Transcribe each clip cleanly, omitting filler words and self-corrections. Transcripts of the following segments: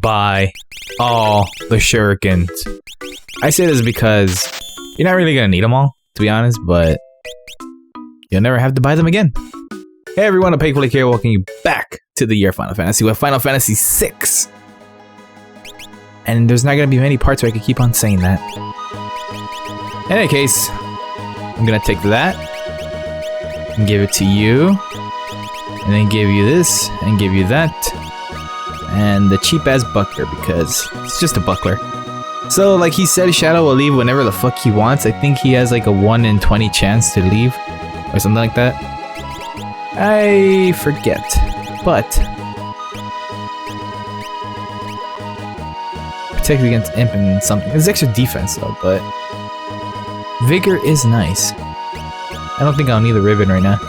buy all the shurikens. I say this because you're not really gonna need them all, to be honest, but you'll never have to buy them again. Hey everyone, Opaque Flake here, welcoming you back to the year Final Fantasy with Final Fantasy VI. And there's not gonna be many parts where I could keep on saying that. In any case, I'm gonna take that and give it to you, and then give you this and give you that, and the cheap ass buckler because it's just a buckler. So like he said, Shadow will leave whenever the fuck he wants. I think he has like a 1 in 20 chance to leave or something like that. I forget, but protect against imp and something. There's extra defense though, but vigor is nice. I don't think I'll need the ribbon right now.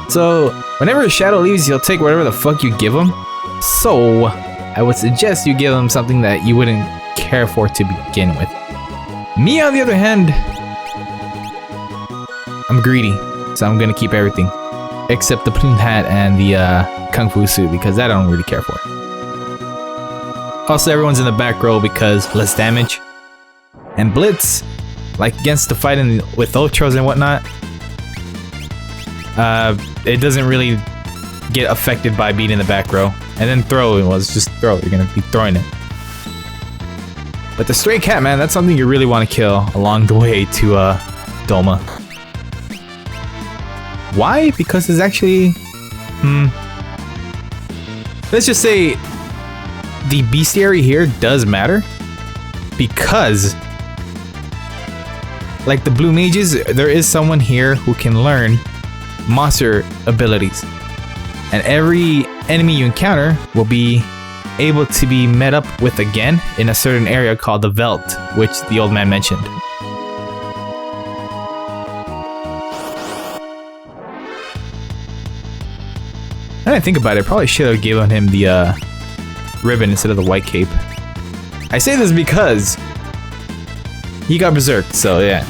So whenever Shadow leaves, you'll take whatever the fuck you give him. So I would suggest you give him something that you wouldn't care for to begin with. Me on the other hand, I'm greedy, so I'm gonna keep everything except the plumed hat and the kung fu suit because that I don't really care for. Also, everyone's in the back row because less damage. And Blitz, like against the fight with Ultros and whatnot, it doesn't really get affected by being in the back row. And then throw, well, it's just throw. You're gonna be throwing it. But the stray cat, man, that's something you really want to kill along the way to Doma. Why? Because it's actually, let's just say the bestiary here does matter because, like the blue mages, there is someone here who can learn monster abilities, and every enemy you encounter will be able to be met up with again in a certain area called the Veld, which the old man mentioned. Now that I think about it, I probably should have given him the ribbon instead of the white cape. I say this because he got berserked, so yeah.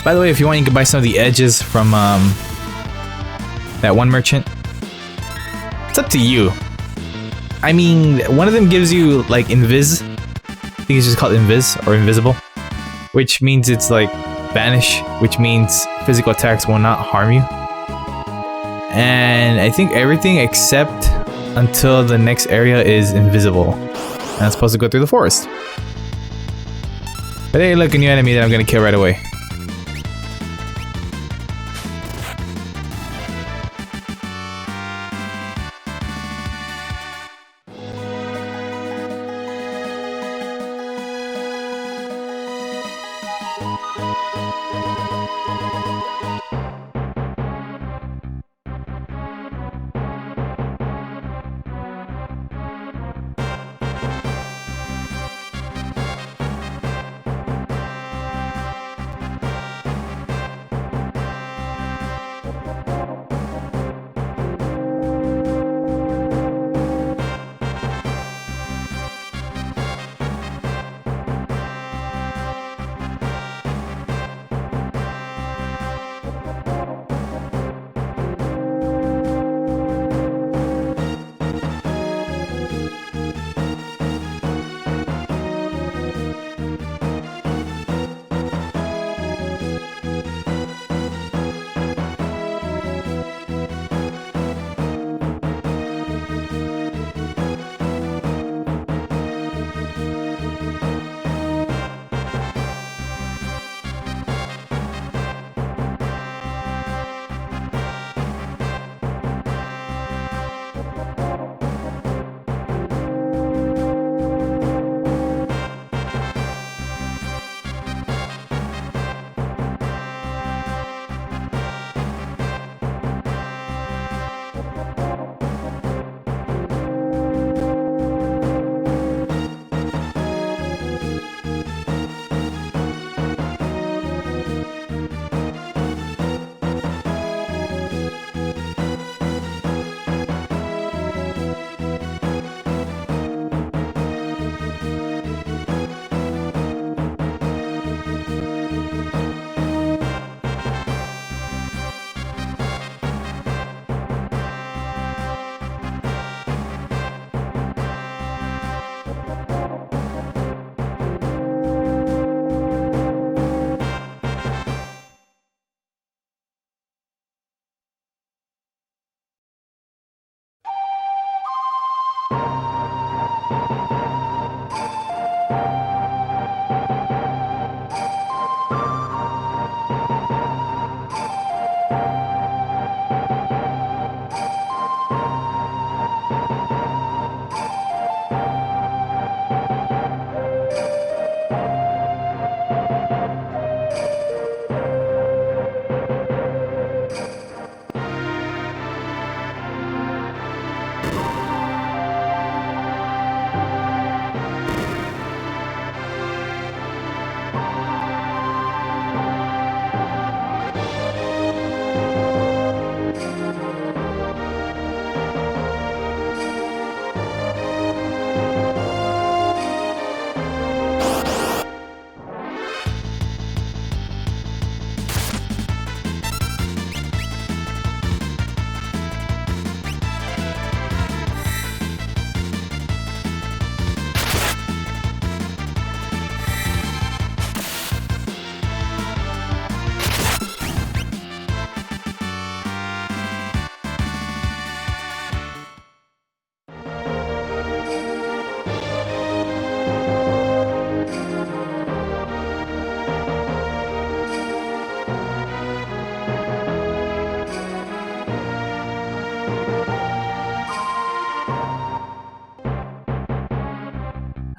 By the way, if you want, you can buy some of the edges from that one merchant. It's up to you. I mean, one of them gives you like invis. I think it's just called invis or invisible, which means it's like banish, which means physical attacks will not harm you. And I think everything except until the next area is invisible, and it's supposed to go through the forest. But hey, look, a new enemy that I'm gonna kill right away.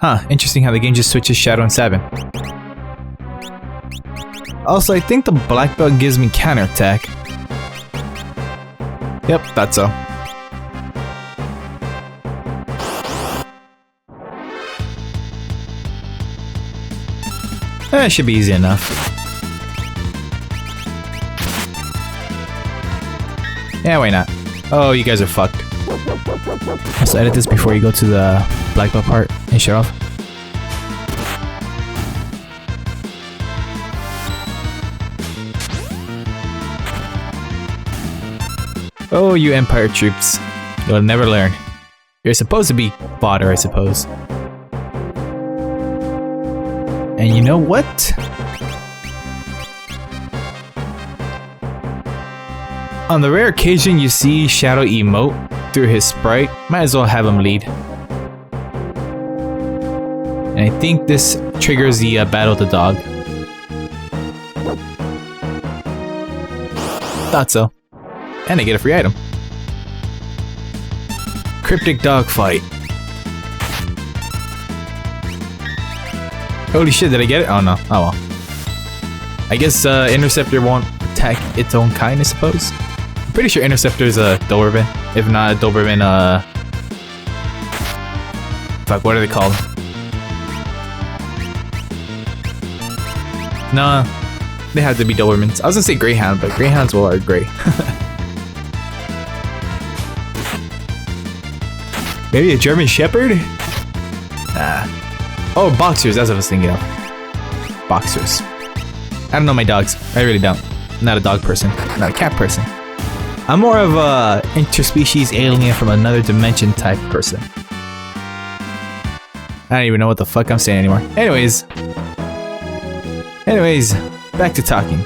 Huh, interesting how the game just switches Shadow and Sabin. Also, I think the black belt gives me counterattack. Yep, thought so. That should be easy enough. Yeah, why not? Oh, you guys are fucked. Let's edit this before you go to the black belt part and shut off. Oh, you Empire troops. You'll never learn. You're supposed to be fodder, I suppose. And you know what? On the rare occasion you see Shadow emote through his sprite, might as well have him lead. And I think this triggers the battle of the dog. Thought so. And I get a free item. Cryptic dogfight. Holy shit, did I get it? Oh no. Oh well. I guess Interceptor won't attack its own kind, I suppose. I'm pretty sure Interceptor is a Doberman. If not a Doberman, fuck, what are they called? Nah, they have to be Dobermans. I was gonna say Greyhound, but Greyhounds will are gray. Maybe a German Shepherd? Nah. Oh, Boxers, that's what I was thinking of. Boxers. I don't know my dogs. I really don't. I'm not a dog person. I'm not a cat person. I'm more of a interspecies alien from another dimension type person. I don't even know what the fuck I'm saying anymore. Anyways, back to talking.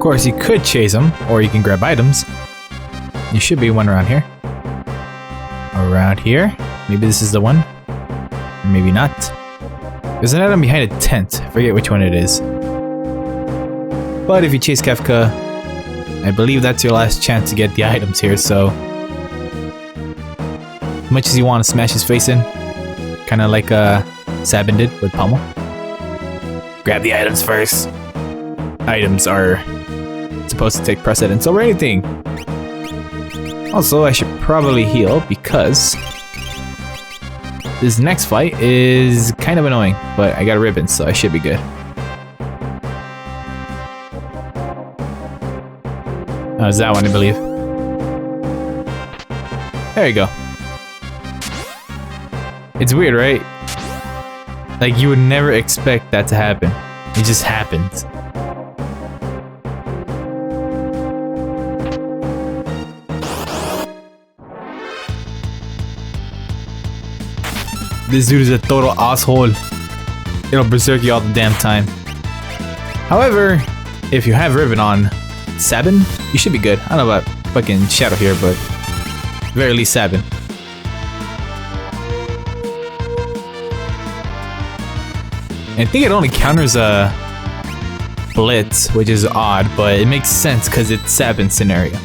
course, you could chase them, or you can grab items. There should be one around here. Around here? Maybe this is the one? Or maybe not. There's an item behind a tent. I forget which one it is. But if you chase Kefka, I believe that's your last chance to get the items here, so... As much as you want to smash his face in, kind of like Sabin did with Pummel. Grab the items first. Items are supposed to take precedence over anything. Also, I should probably heal because this next fight is kind of annoying, but I got a ribbon, so I should be good. Oh, it's that one, I believe. There you go. It's weird, right? Like, you would never expect that to happen. It just happens. This dude is a total asshole. It'll berserk you all the damn time. However, if you have ribbon on Sabin, you should be good. I don't know about fucking Shadow here, but at the very least Sabin. And I think it only counters a Blitz, which is odd, but it makes sense because it's Sabin's scenario.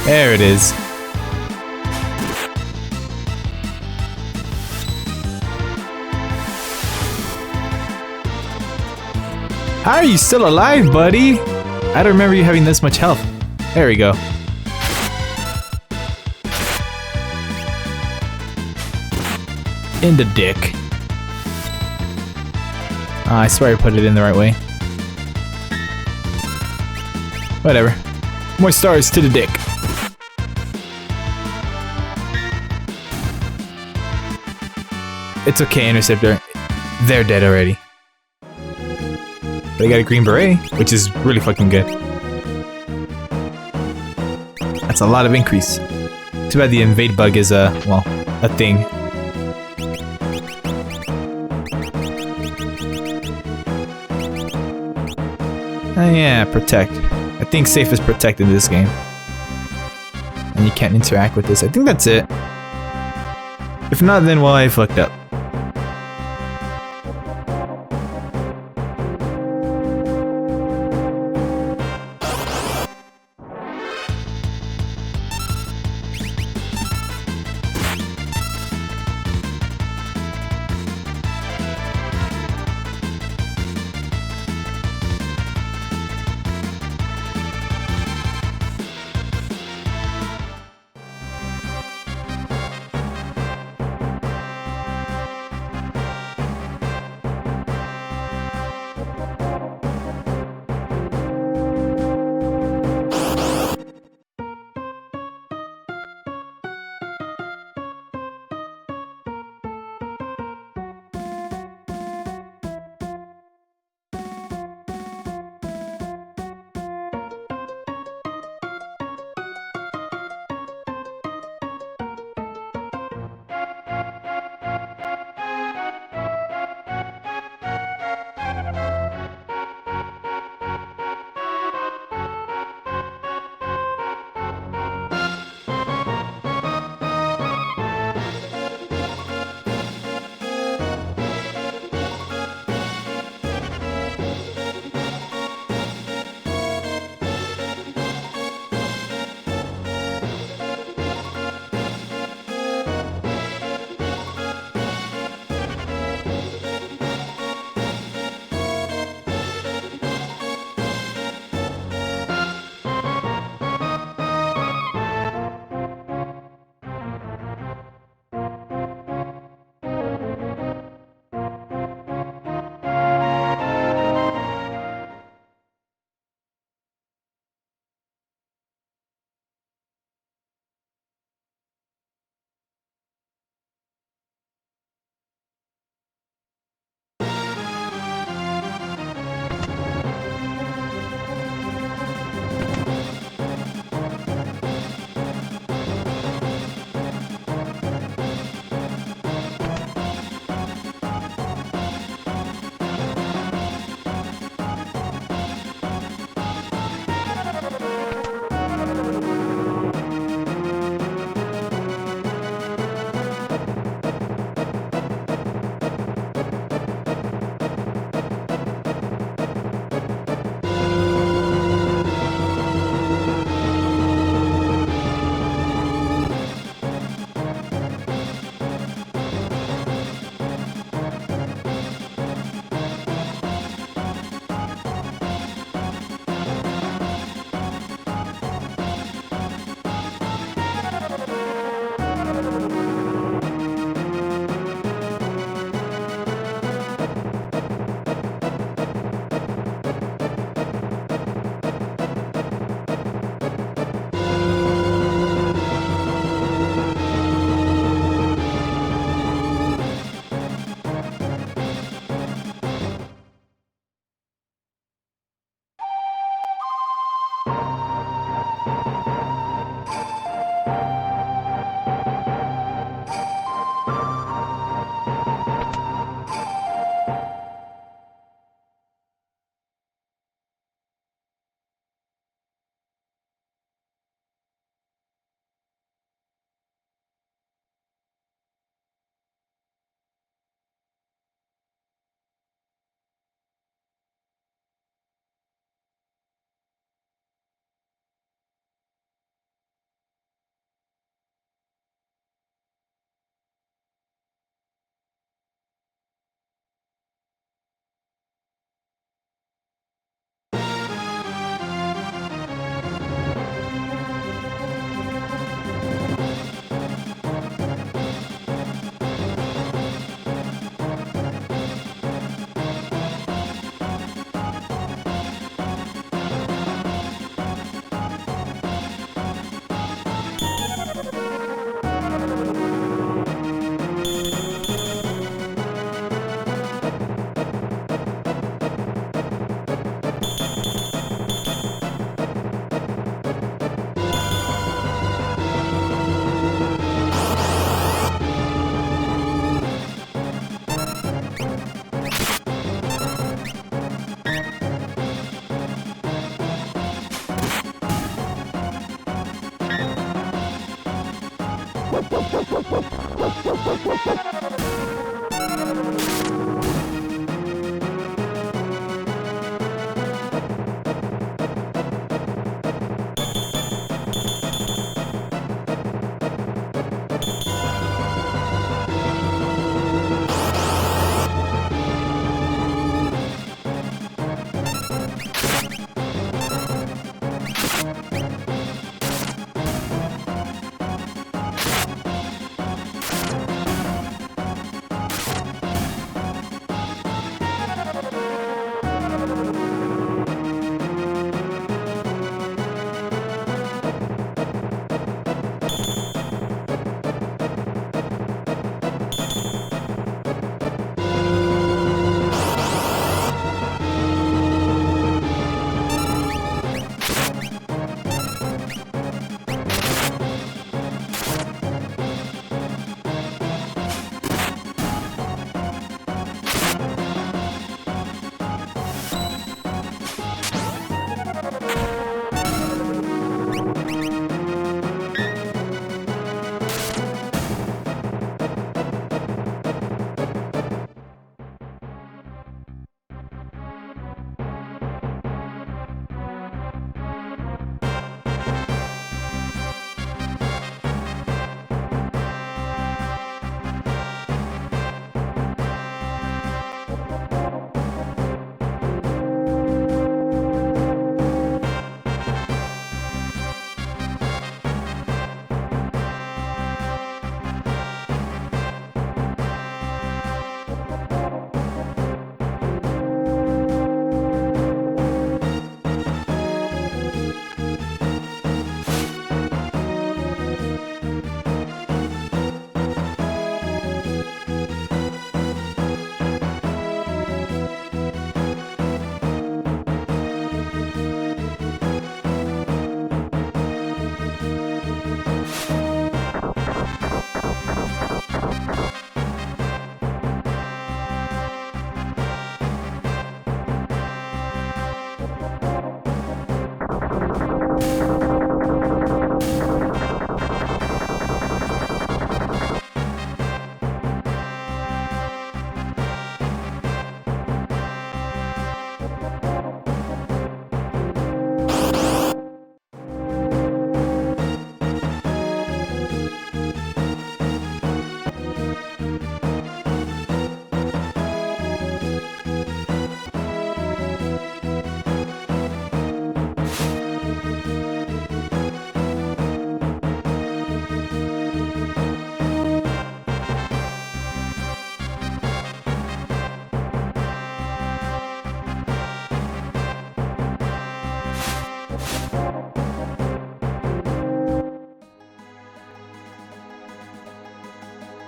There it is. How are you still alive, buddy? I don't remember you having this much health. There we go. In the dick. I swear I put it in the right way. Whatever. More stars to the dick. It's okay, Interceptor. They're dead already. But I got a green beret, which is really fucking good. That's a lot of increase. Too bad the invade bug is a thing. Yeah, protect. I think safe is protected in this game. And you can't interact with this. I think that's it. If not, then well, I fucked up.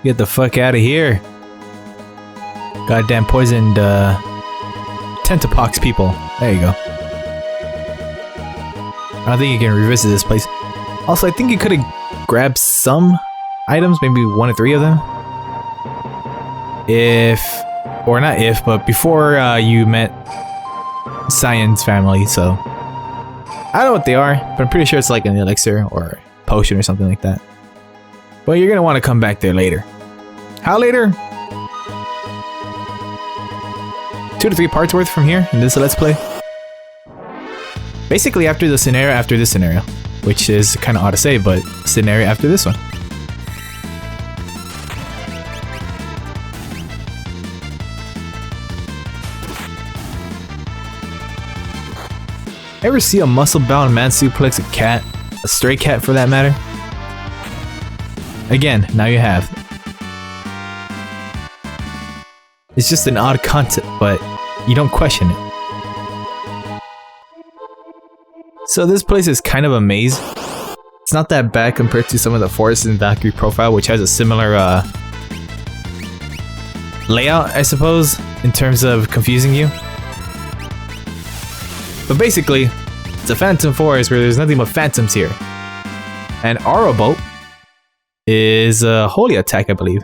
Get the fuck out of here. Goddamn poisoned tentapox people. There you go. I don't think you can revisit this place. Also, I think you could have grabbed some items, maybe 1 or 3 of them. Or not if, but before you met Cyan's family, so. I don't know what they are, but I'm pretty sure it's like an elixir or a potion or something like that. But you're gonna want to come back there later. How later? 2 to 3 parts worth from here in this Let's Play. Basically after the scenario after this scenario. Which is kind of odd to say, but scenario after this one. Ever see a muscle-bound man suplex a cat? A stray cat for that matter? Again, now you have. It's just an odd concept, but you don't question it. So this place is kind of a maze. It's not that bad compared to some of the forests in Valkyrie Profile, which has a similar layout, I suppose, in terms of confusing you. But basically, it's a phantom forest where there's nothing but phantoms here. And Aura Bolt is a holy attack, I believe.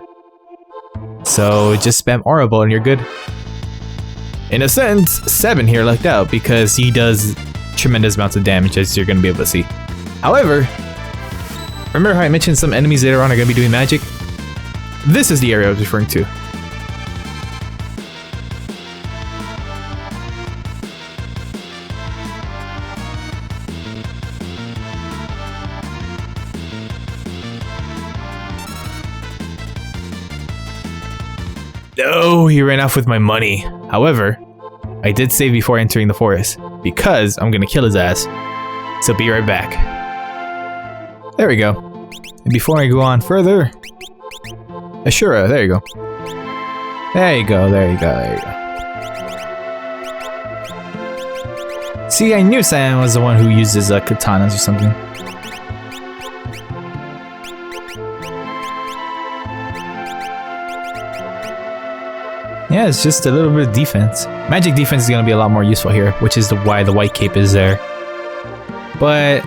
So just spam Aura Bolt and you're good. In a sense, 7 here lucked out because he does tremendous amounts of damage, as you're going to be able to see. However, Remember how I mentioned some enemies later on are going to be doing magic? This is the area I was referring to. No, he ran off with my money. However, I did save before entering the forest, because I'm gonna kill his ass. So be right back. There we go. And before I go on further... Ashura, there you go. There you go, there you go, there you go. See, I knew Cyan was the one who uses katanas or something. Yeah, it's just a little bit of defense. Magic defense is going to be a lot more useful here, which is why the white cape is there. But...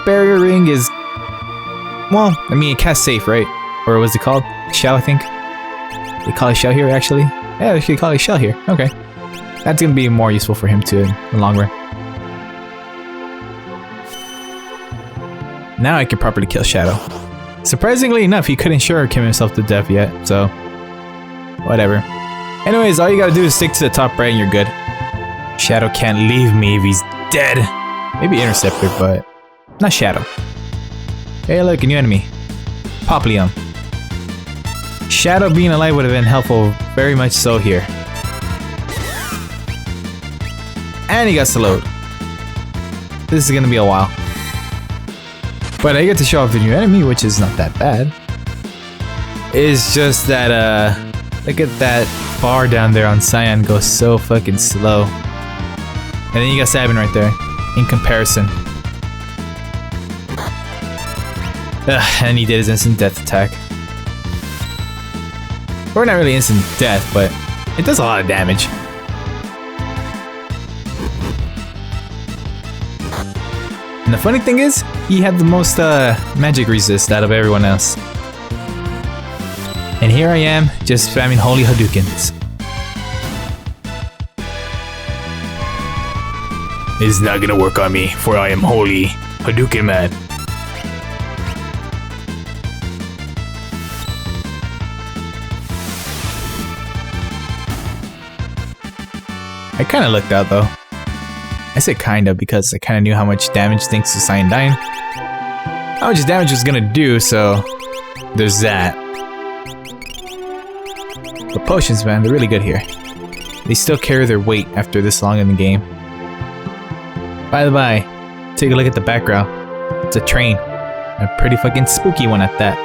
Barrier Ring is... Well, I mean, it casts safe, right? Or what's it called? Shell, I think? They call it Shell here, actually? Yeah, they should call it Shell here. Okay. That's going to be more useful for him, too, in the long run. Now I can properly kill Shadow. Surprisingly enough, he couldn't shuriken himself to death yet, so... Whatever. Anyways, all you gotta do is stick to the top right and you're good. Shadow can't leave me if he's dead. Maybe Interceptor, but not Shadow. Hey look, a new enemy. Poplium. Shadow being alive would have been helpful, very much so here. And he got slowed. This is gonna be a while. But I get to show off the new enemy, which is not that bad. It's just that, look at that bar down there on Cyan go so fucking slow. And then you got Sabin right there, in comparison. And he did his instant death attack. Or not really instant death, but it does a lot of damage. And the funny thing is, he had the most magic resist out of everyone else. And here I am, just spamming Holy Hadoukens. It's not gonna work on me, for I am Holy Hadouken Man. I kinda looked out though. I said kinda because I kinda knew how much damage thanks to Cyan dying. How much damage it was gonna do, so there's that. The potions, man, they're really good here. They still carry their weight after this long in the game. By the by, take a look at the background. It's a train. A pretty fucking spooky one at that.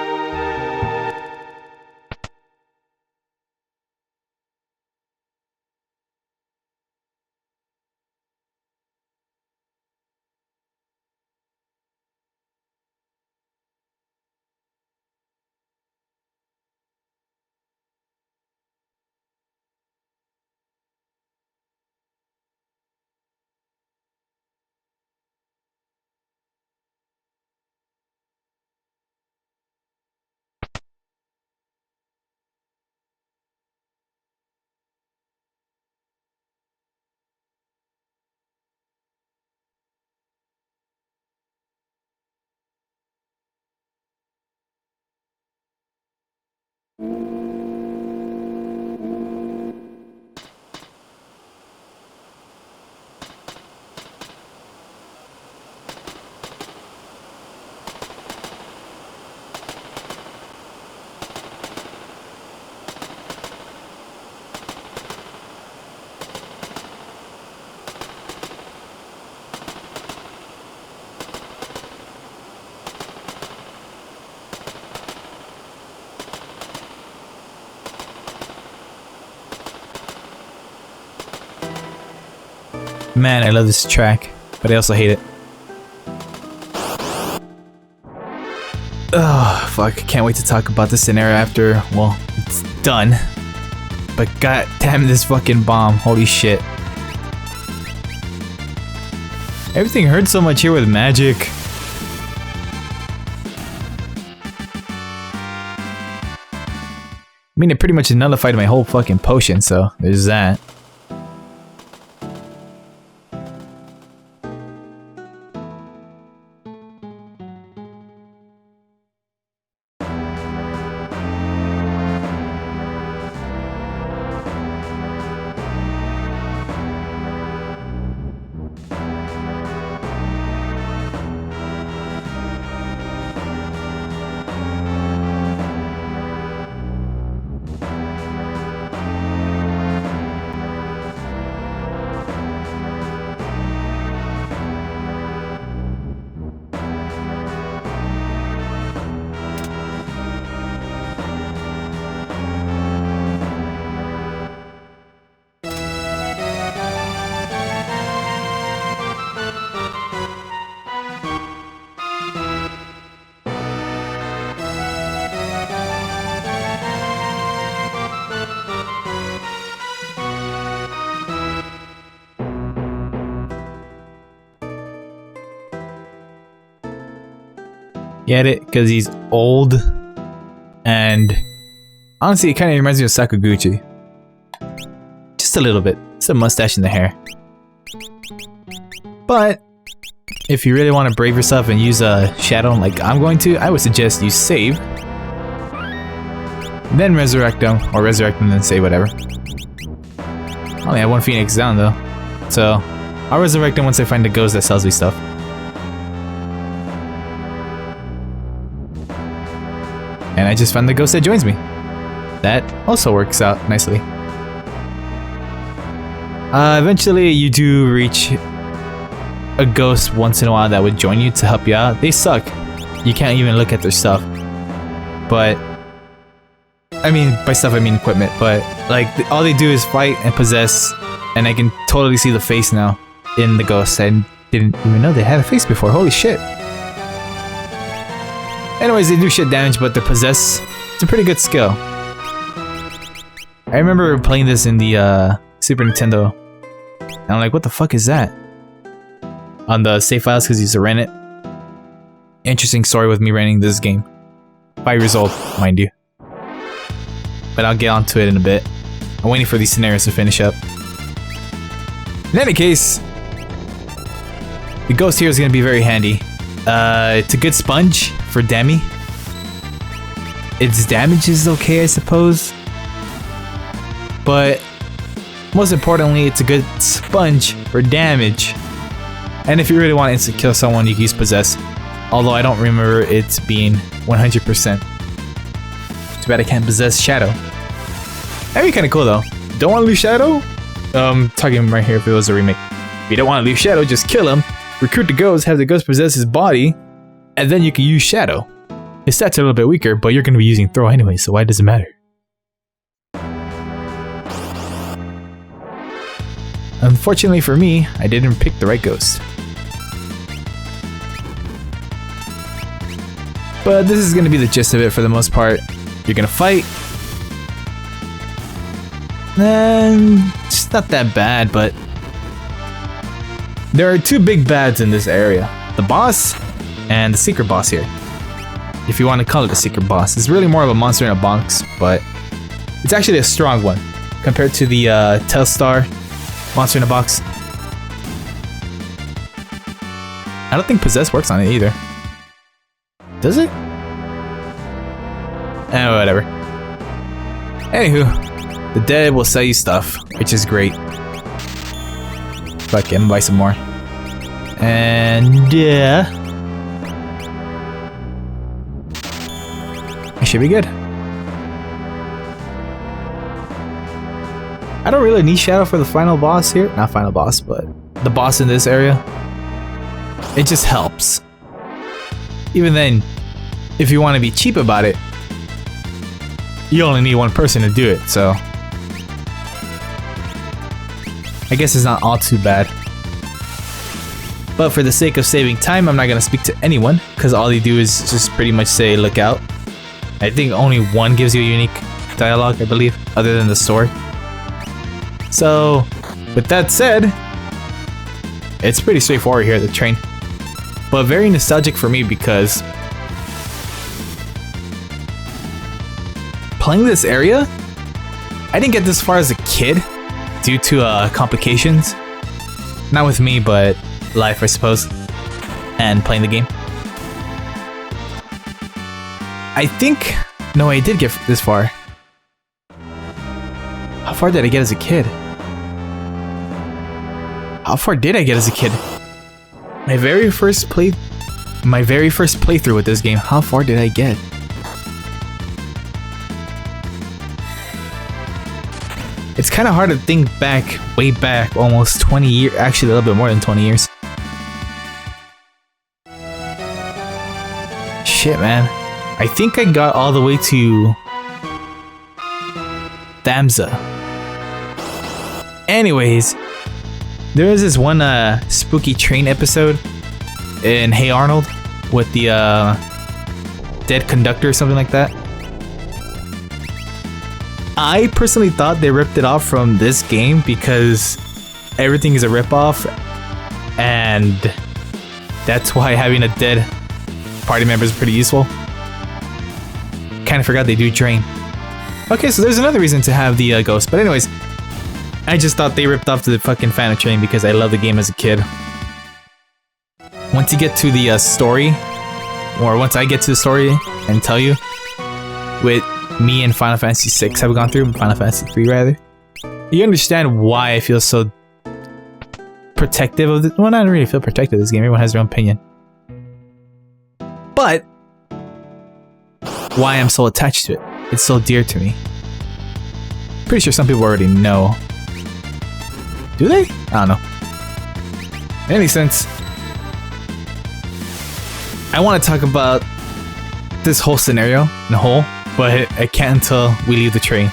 Man, I love this track, but I also hate it. Oh, fuck. I can't wait to talk about this scenario after, well, it's done. But god damn this fucking bomb. Holy shit. Everything hurts so much here with magic. I mean, it pretty much nullified my whole fucking potion, so there's that. Get it? Because he's old. And honestly, it kind of reminds me of Sakaguchi. Just a little bit. It's a mustache in the hair. But if you really want to brave yourself and use a shadow like I'm going to, I would suggest you save. Then resurrect them. Or resurrect them and then save whatever. I only have one Phoenix down though. So I'll resurrect them once I find the ghost that sells me stuff. And I just found the ghost that joins me. That also works out nicely. Eventually you do reach a ghost once in a while that would join you to help you out. They suck. You can't even look at their stuff. But I mean, by stuff I mean equipment, but like all they do is fight and possess, and I can totally see the face now in the ghost. I didn't even know they had a face before. Holy shit. Anyways, they do shit damage, but they possess. It's a pretty good skill. I remember playing this in the Super Nintendo, and I'm like, what the fuck is that? On the save files, because you used to rent it. Interesting story with me renting this game. 5 years old, mind you. But I'll get onto it in a bit. I'm waiting for these scenarios to finish up. In any case, the ghost here is going to be very handy. It's a good sponge for Demi. Its damage is okay, I suppose. But most importantly, it's a good sponge for damage. And if you really want to instant kill someone, you can use Possess. Although I don't remember it being 100%. Too bad I can't possess Shadow. That'd be kind of cool though. Don't want to lose Shadow? Talking right here if it was a remake. If you don't want to lose Shadow, just kill him. Recruit the ghost, have the ghost possess his body, and then you can use Shadow. His stats are a little bit weaker, but you're going to be using Throw anyway, so why does it matter? Unfortunately for me, I didn't pick the right ghost. But this is going to be the gist of it for the most part. You're going to fight. And it's not that bad, but there are two big bads in this area. The boss and the secret boss here. If you want to call it a secret boss. It's really more of a monster in a box, but it's actually a strong one compared to the Telstar monster in a box. I don't think Possess works on it either. Does it? Whatever. Anywho, the dead will sell you stuff, which is great. Fuck, I'm gonna buy some more. And yeah, I should be good. I don't really need Shadow for the final boss here. Not final boss, but the boss in this area. It just helps. Even then, if you want to be cheap about it, you only need one person to do it, so I guess it's not all too bad. But for the sake of saving time, I'm not gonna speak to anyone, because all they do is just pretty much say look out. I think only one gives you a unique dialogue, I believe, other than the sword. So, with that said, it's pretty straightforward here at the train. But very nostalgic for me because playing this area, I didn't get this far as a kid due to complications. Not with me, but life, I suppose, and playing the game. I think, no, I did get this far. How far did I get as a kid? How far did I get as a kid? My very first playthrough with this game, how far did I get? It's kind of hard to think back, way back, almost 20 years, actually a little bit more than 20 years. Shit, man. I think I got all the way to Thamsa. Anyways, there was this one spooky train episode in Hey Arnold with the dead conductor or something like that. I personally thought they ripped it off from this game because everything is a ripoff, and that's why having a dead party members are pretty useful. Kind of forgot they do drain. Okay, so there's another reason to have the ghost. But anyways, I just thought they ripped off the fucking Phantom Train because I loved the game as a kid. Once you get to the story, or once I get to the story and tell you, with me and Final Fantasy 6 have gone through, Final Fantasy 3 rather, you understand why I feel so protective of this. Well, I don't really feel protective of this game. Everyone has their own opinion. But why I'm so attached to it. It's so dear to me. Pretty sure some people already know. Do they? I don't know. In any sense, I want to talk about this whole scenario in whole, but I can't until we leave the train.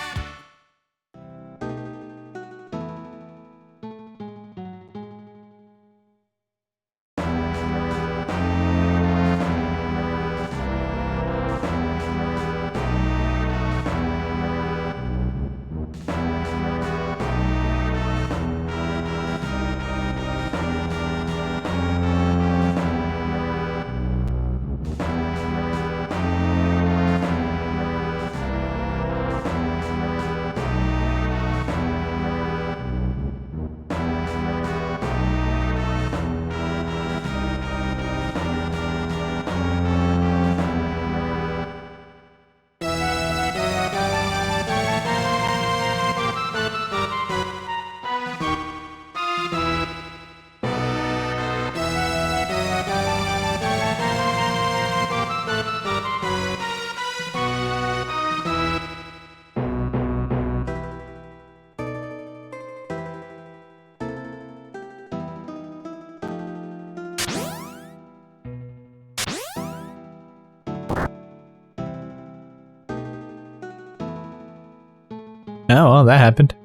Oh, well, that happened.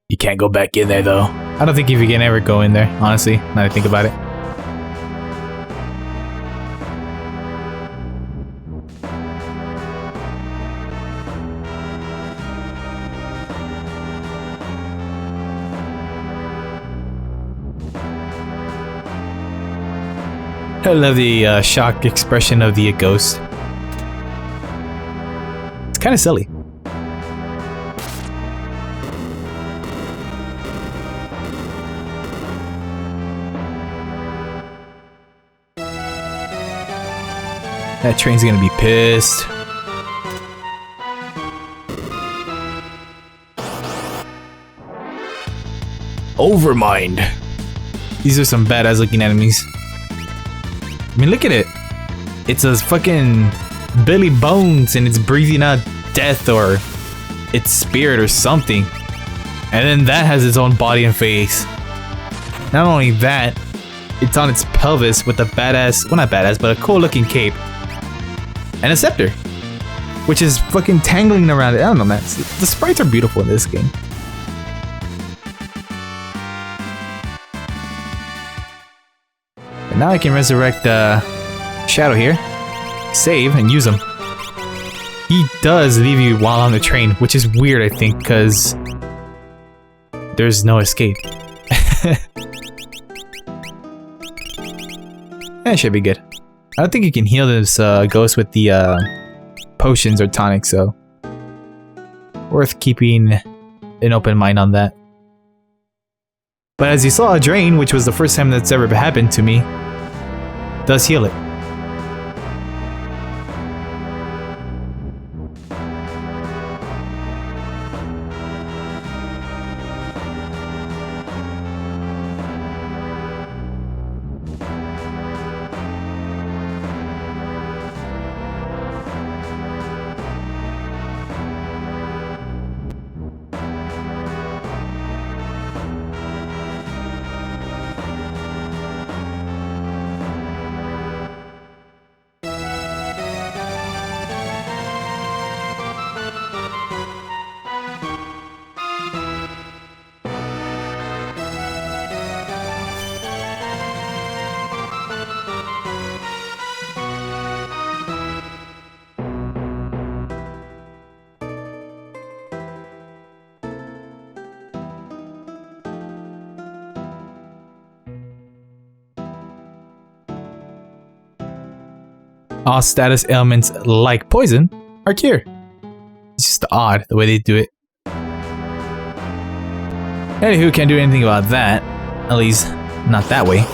You can't go back in there, though. I don't think if you can ever go in there, honestly, now that I think about it. I love the shocked expression of the ghost. It's kind of silly. That train's gonna be pissed. Overmind. These are some badass looking enemies. I mean, look at it. It's a fucking Billy Bones and it's breathing out death or its spirit or something. And then that has its own body and face. Not only that, it's on its pelvis with a badass, well not badass, but a cool looking cape. And a scepter, which is fucking tangling around it. I don't know, man. The sprites are beautiful in this game. And now I can resurrect Shadow here, save, and use him. He does leave you while on the train, which is weird, I think, because there's no escape. That should be good. I don't think you can heal this ghost with the potions or tonics, so worth keeping an open mind on that. But as you saw, Drain, which was the first time that's ever happened to me, does heal it. All status ailments like poison are cured. It's just odd the way they do it. Anywho, can't do anything about that. At least, not that way.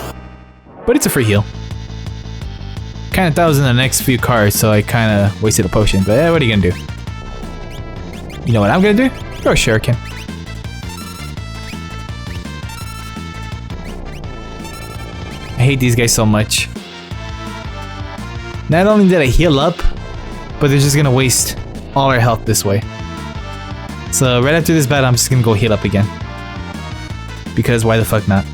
But it's a free heal. Kinda thought it was in the next few cards, so I kinda wasted a potion. But what are you gonna do? You know what I'm gonna do? Throw a shuriken. I hate these guys so much. Not only did I heal up, but they're just gonna waste all our health this way. So right after this battle, I'm just gonna go heal up again. Because why the fuck not?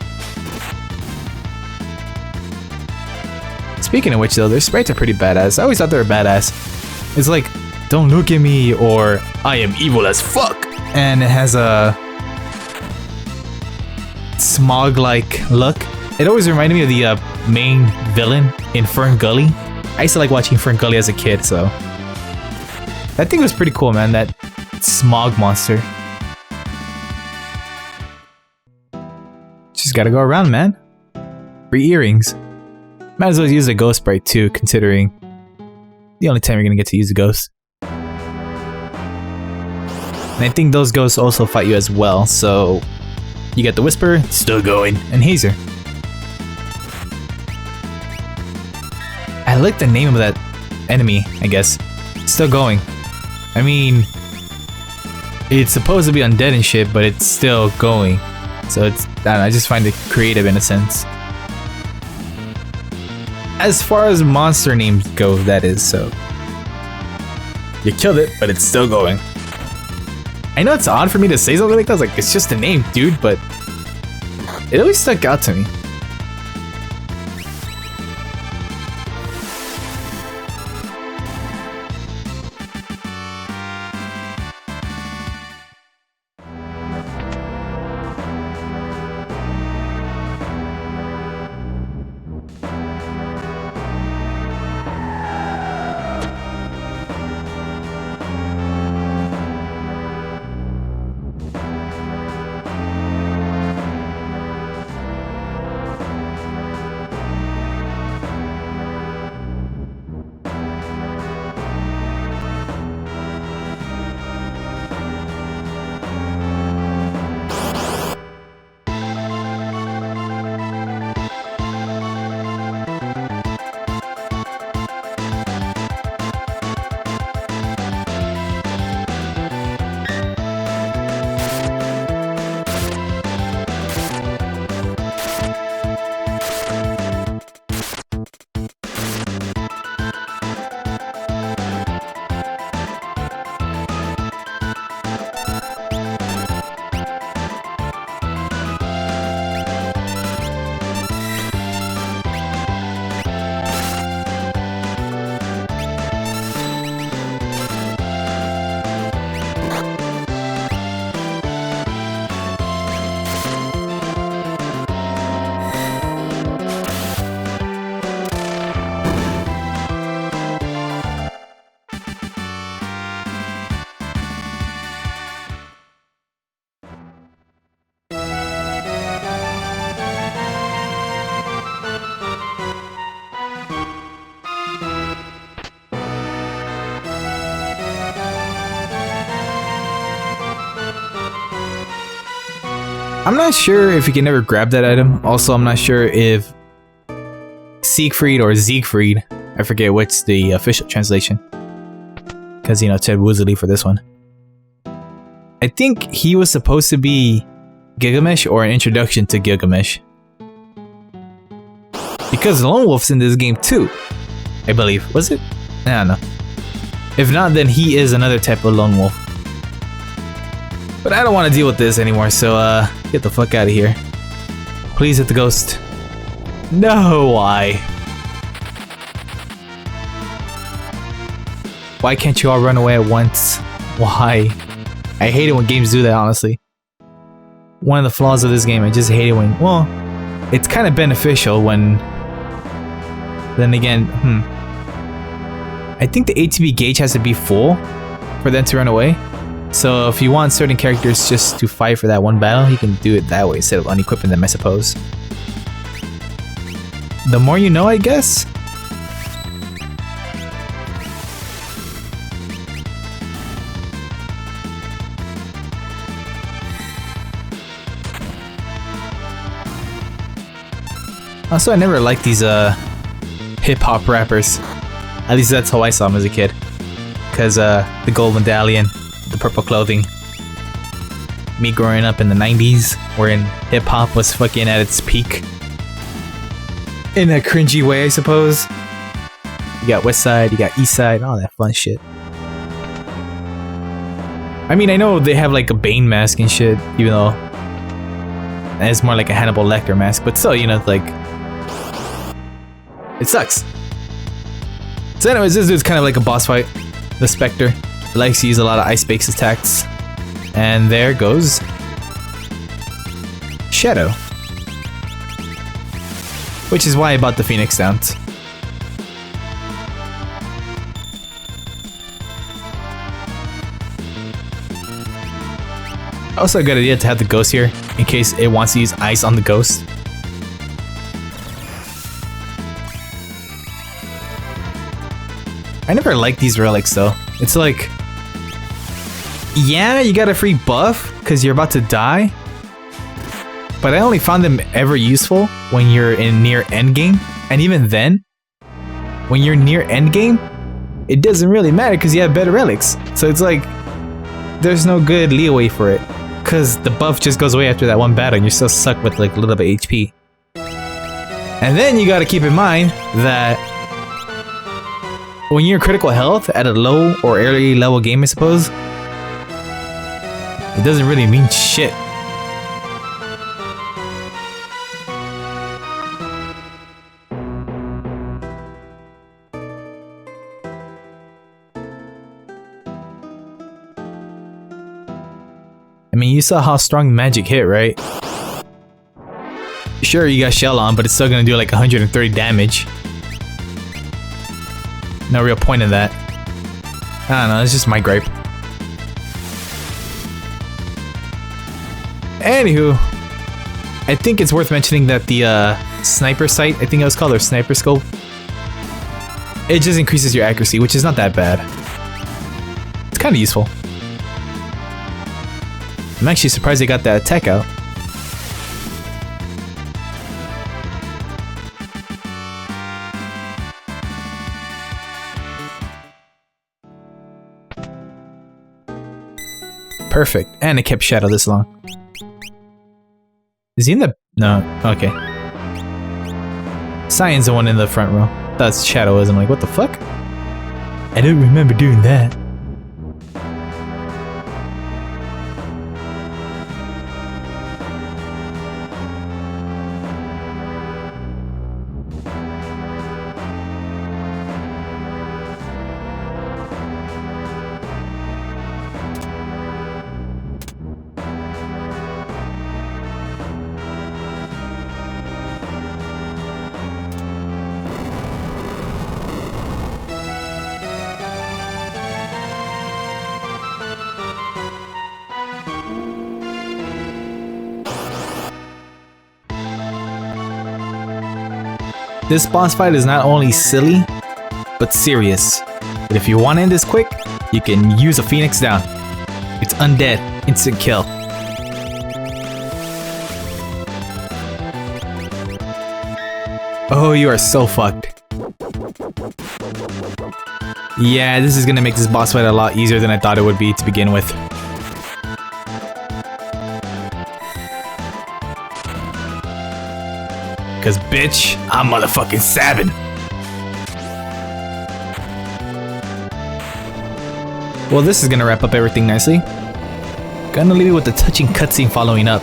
Speaking of which though, their sprites are pretty badass. I always thought they were badass. It's like, don't look at me, or I am evil as fuck. And it has a smog-like look. It always reminded me of the main villain in Fern Gully. I used to like watching Fern Gully as a kid, so that thing was pretty cool, man. That smog monster. Just gotta go around, man. Free earrings. Might as well use a ghost sprite too, considering the only time you're gonna get to use a ghost. And I think those ghosts also fight you as well, so you get the Whisper, still going, and Hazer. I like the name of that enemy, I guess. Still going. I mean, it's supposed to be undead and shit, but it's still going. So it's, I don't know, I just find it creative in a sense. As far as monster names go, that is, so. You killed it, but it's still going. I know it's odd for me to say something like that, like, it's just a name, dude, but it always stuck out to me. I'm not sure if you can ever grab that item. Also, I'm not sure if Siegfried or Siegfried, I forget what's the official translation. Because, you know, Ted Woozley for this one. I think he was supposed to be Gilgamesh or an introduction to Gilgamesh. Because Lone Wolf's in this game too, I believe. Was it? I don't know. If not, then he is another type of Lone Wolf. But I don't want to deal with this anymore, so get the fuck out of here. Please hit the ghost. No, why? Why can't you all run away at once? Why? I hate it when games do that, honestly. One of the flaws of this game, I just hate it when, well, it's kind of beneficial when, then again, I think the ATB gauge has to be full for them to run away. So if you want certain characters just to fight for that one battle, you can do it that way instead of unequipping them, I suppose. The more you know, I guess. Also, I never liked these hip-hop rappers. At least that's how I saw them as a kid. Cause the gold medallion, the purple clothing. Me growing up in the 90s, wherein hip-hop was fucking at its peak. In a cringy way, I suppose. You got West Side, you got East Side, all that fun shit. I mean, I know they have like a Bane mask and shit, even though it's more like a Hannibal Lecter mask, but still, you know, like, it sucks. So anyways, this dude's kind of like a boss fight. The Spectre likes to use a lot of ice-based attacks. And there goes Shadow. Which is why I bought the Phoenix Downs. Also a good idea to have the ghost here, in case it wants to use ice on the ghost. I never liked these relics though. It's like, yeah, you got a free buff because you're about to die, but I only found them ever useful when you're in near endgame, and even then, when you're near endgame, it doesn't really matter because you have better relics. So it's like, there's no good leeway for it, because the buff just goes away after that one battle and you're still stuck with like a little bit of HP. And then you gotta keep in mind that when you're critical health at a low or early level game, I suppose, it doesn't really mean shit. I mean, you saw how strong magic hit, right? Sure, you got Shell on, but it's still gonna do like 130 damage. No real point in that. I don't know, it's just my gripe. Anywho, I think it's worth mentioning that the sniper sight, I think it was called, or sniper scope, it just increases your accuracy, which is not that bad. It's kind of useful. I'm actually surprised they got that attack out. Perfect, and it kept Shadow this long. Is he in the... no, okay. Cyan's the one in the front row. That's Shadow is. I'm like, what the fuck? I don't remember doing that. This boss fight is not only silly, but serious. But if you want to end this quick, you can use a Phoenix Down. It's undead, instant kill. Oh, you are so fucked. Yeah, this is gonna make this boss fight a lot easier than I thought it would be to begin with. Cause bitch, I'm motherfucking Sabin. Well, this is gonna wrap up everything nicely. Gonna leave you with a touching cutscene following up.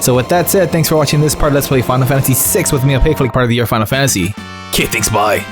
So with that said, thanks for watching this part of Let's Play Final Fantasy VI with me, Opaque, Flake, part of the year Final Fantasy. Okay, thanks, bye.